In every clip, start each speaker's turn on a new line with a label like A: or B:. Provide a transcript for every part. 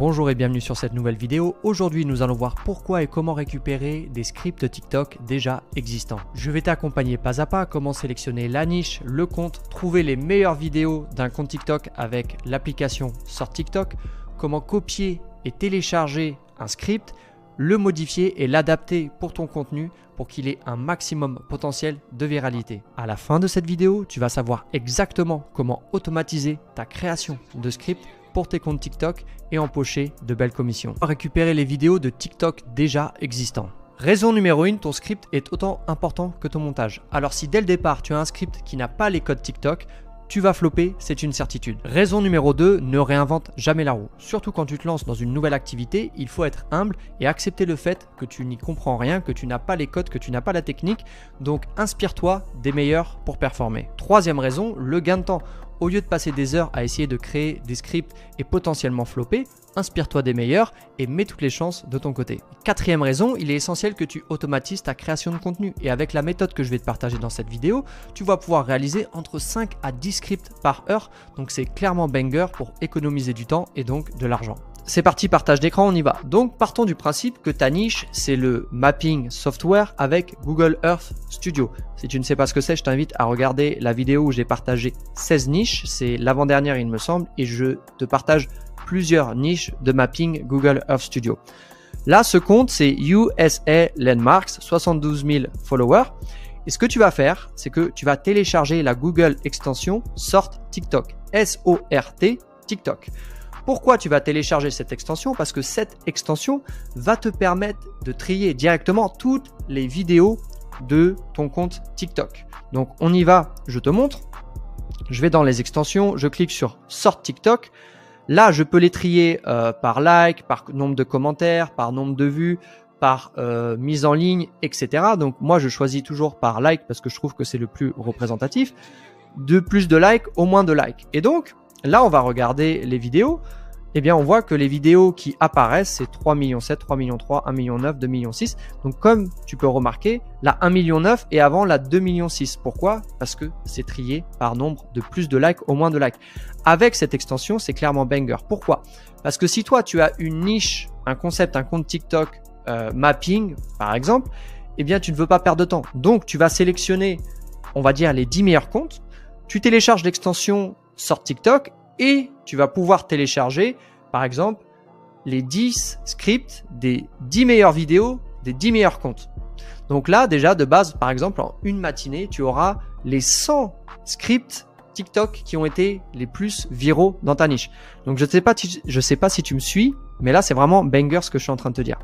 A: Bonjour et bienvenue sur cette nouvelle vidéo. Aujourd'hui, nous allons voir pourquoi et comment récupérer des scripts TikTok déjà existants. Je vais t'accompagner pas à pas, comment sélectionner la niche, le compte, trouver les meilleures vidéos d'un compte TikTok avec l'application Sort TikTok, comment copier et télécharger un script, le modifier et l'adapter pour ton contenu pour qu'il ait un maximum potentiel de viralité. À la fin de cette vidéo, tu vas savoir exactement comment automatiser ta création de script pour tes comptes TikTok et empocher de belles commissions. Récupérer les vidéos de TikTok déjà existants. Raison numéro 1, ton script est autant important que ton montage. Alors si dès le départ tu as un script qui n'a pas les codes TikTok, tu vas flopper, c'est une certitude. Raison numéro 2, ne réinvente jamais la roue. Surtout quand tu te lances dans une nouvelle activité, il faut être humble et accepter le fait que tu n'y comprends rien, que tu n'as pas les codes, que tu n'as pas la technique. Donc inspire-toi des meilleurs pour performer. Troisième raison, le gain de temps. Au lieu de passer des heures à essayer de créer des scripts et potentiellement flopper, inspire-toi des meilleurs et mets toutes les chances de ton côté. Quatrième raison, il est essentiel que tu automatises ta création de contenu. Et avec la méthode que je vais te partager dans cette vidéo, tu vas pouvoir réaliser entre 5 à 10 scripts par heure. Donc c'est clairement banger pour économiser du temps et donc de l'argent. C'est parti, partage d'écran, on y va. Donc partons du principe que ta niche, c'est le mapping software avec Google Earth Studio. Si tu ne sais pas ce que c'est, je t'invite à regarder la vidéo où j'ai partagé 16 niches. C'est l'avant-dernière, il me semble, et je te partage plusieurs niches de mapping Google Earth Studio. Là, ce compte, c'est USA Landmarks, 72 000 followers. Et ce que tu vas faire, c'est que tu vas télécharger la Google extension Sort TikTok, S-O-R-T TikTok. Pourquoi tu vas télécharger cette extension? Parce que cette extension va te permettre de trier directement toutes les vidéos de ton compte TikTok. Donc on y va, je te montre. Je vais dans les extensions, je clique sur Sort TikTok. Là, je peux les trier par like, par nombre de commentaires, par nombre de vues, par mise en ligne, etc. Donc moi, je choisis toujours par like parce que je trouve que c'est le plus représentatif. De plus de likes au moins de likes. Et donc, là, on va regarder les vidéos. Eh bien, on voit que les vidéos qui apparaissent, c'est 3,7 millions, 3,3 millions, 1,9 million, 2,6 millions. Donc, comme tu peux remarquer, la 1,9 million et avant la 2,6 millions. Pourquoi? Parce que c'est trié par nombre de plus de likes au moins de likes. Avec cette extension, c'est clairement banger. Pourquoi? Parce que si toi, tu as une niche, un concept, un compte TikTok mapping, par exemple, eh bien, tu ne veux pas perdre de temps. Donc, tu vas sélectionner, on va dire, les 10 meilleurs comptes. Tu télécharges l'extension Sort TikTok et tu vas pouvoir télécharger, par exemple, les 10 scripts des 10 meilleures vidéos des 10 meilleurs comptes. Donc là, déjà, de base, par exemple, en une matinée, tu auras les 100 scripts TikTok qui ont été les plus viraux dans ta niche. Donc, je sais pas si tu me suis, mais là, c'est vraiment banger ce que je suis en train de te dire.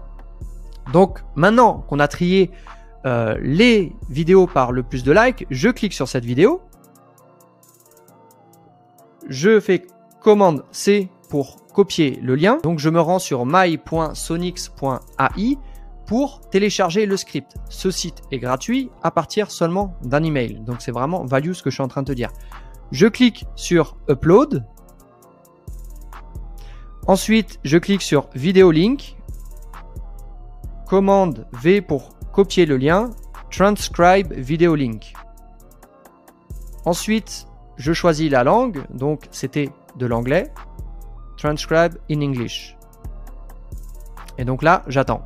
A: Donc, maintenant qu'on a trié les vidéos par le plus de likes, je clique sur cette vidéo. Je fais commande C pour copier le lien. Donc, je me rends sur my.sonix.ai pour télécharger le script. Ce site est gratuit à partir seulement d'un email. Donc, c'est vraiment value ce que je suis en train de te dire. Je clique sur Upload. Ensuite, je clique sur Vidéo Link. Commande V pour copier le lien. Transcribe Video Link. Ensuite, je choisis la langue, donc c'était de l'anglais. Transcribe in English. Et donc là, j'attends.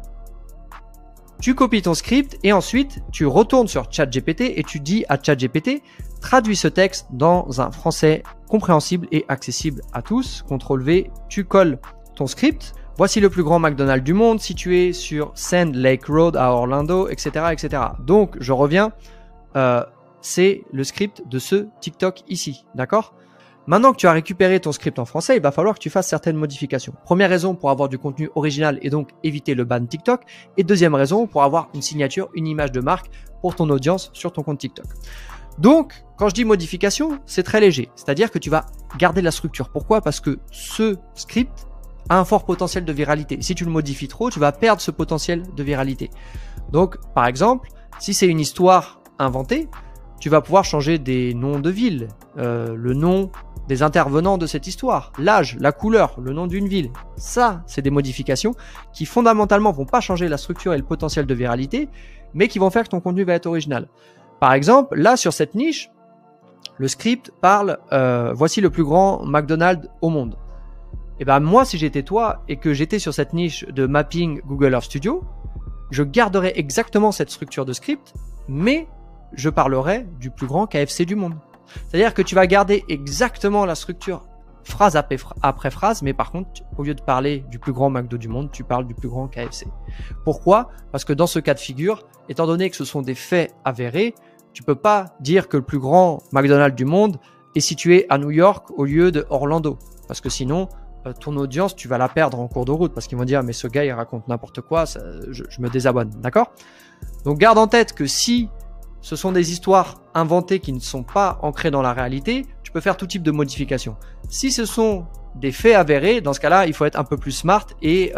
A: Tu copies ton script et ensuite, tu retournes sur ChatGPT et tu dis à ChatGPT, traduis ce texte dans un français compréhensible et accessible à tous. CTRL V, tu colles ton script. Voici le plus grand McDonald's du monde situé sur Sand Lake Road à Orlando, etc., etc. Donc, je reviens. C'est le script de ce TikTok ici, d'accord? Maintenant que tu as récupéré ton script en français, il va falloir que tu fasses certaines modifications. Première raison, pour avoir du contenu original et donc éviter le ban TikTok. Et deuxième raison, pour avoir une signature, une image de marque pour ton audience sur ton compte TikTok. Donc, quand je dis modification, c'est très léger. C'est-à-dire que tu vas garder la structure. Pourquoi? Parce que ce script a un fort potentiel de viralité. Si tu le modifies trop, tu vas perdre ce potentiel de viralité. Donc, par exemple, si c'est une histoire inventée, tu vas pouvoir changer des noms de villes, le nom des intervenants de cette histoire, l'âge, la couleur, le nom d'une ville. Ça, c'est des modifications qui fondamentalement vont pas changer la structure et le potentiel de viralité, mais qui vont faire que ton contenu va être original. Par exemple, là, sur cette niche, le script parle voici le plus grand McDonald's au monde. Et ben moi, si j'étais toi et que j'étais sur cette niche de mapping Google Earth Studio, je garderais exactement cette structure de script, mais je parlerai du plus grand KFC du monde. C'est-à-dire que tu vas garder exactement la structure phrase après phrase, mais par contre, au lieu de parler du plus grand McDo du monde, tu parles du plus grand KFC. Pourquoi? Parce que dans ce cas de figure, étant donné que ce sont des faits avérés, tu peux pas dire que le plus grand McDonald's du monde est situé à New York au lieu de Orlando. Parce que sinon, ton audience, tu vas la perdre en cours de route parce qu'ils vont dire mais ce gars il raconte n'importe quoi, je me désabonne, d'accord? Donc garde en tête que si ce sont des histoires inventées qui ne sont pas ancrées dans la réalité, tu peux faire tout type de modifications. Si ce sont des faits avérés, dans ce cas-là, il faut être un peu plus smart et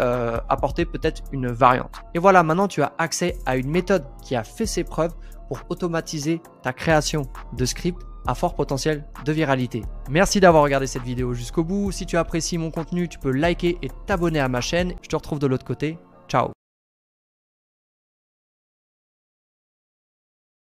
A: apporter peut-être une variante. Et voilà, maintenant tu as accès à une méthode qui a fait ses preuves pour automatiser ta création de script à fort potentiel de viralité. Merci d'avoir regardé cette vidéo jusqu'au bout. Si tu apprécies mon contenu, tu peux liker et t'abonner à ma chaîne. Je te retrouve de l'autre côté. Ciao!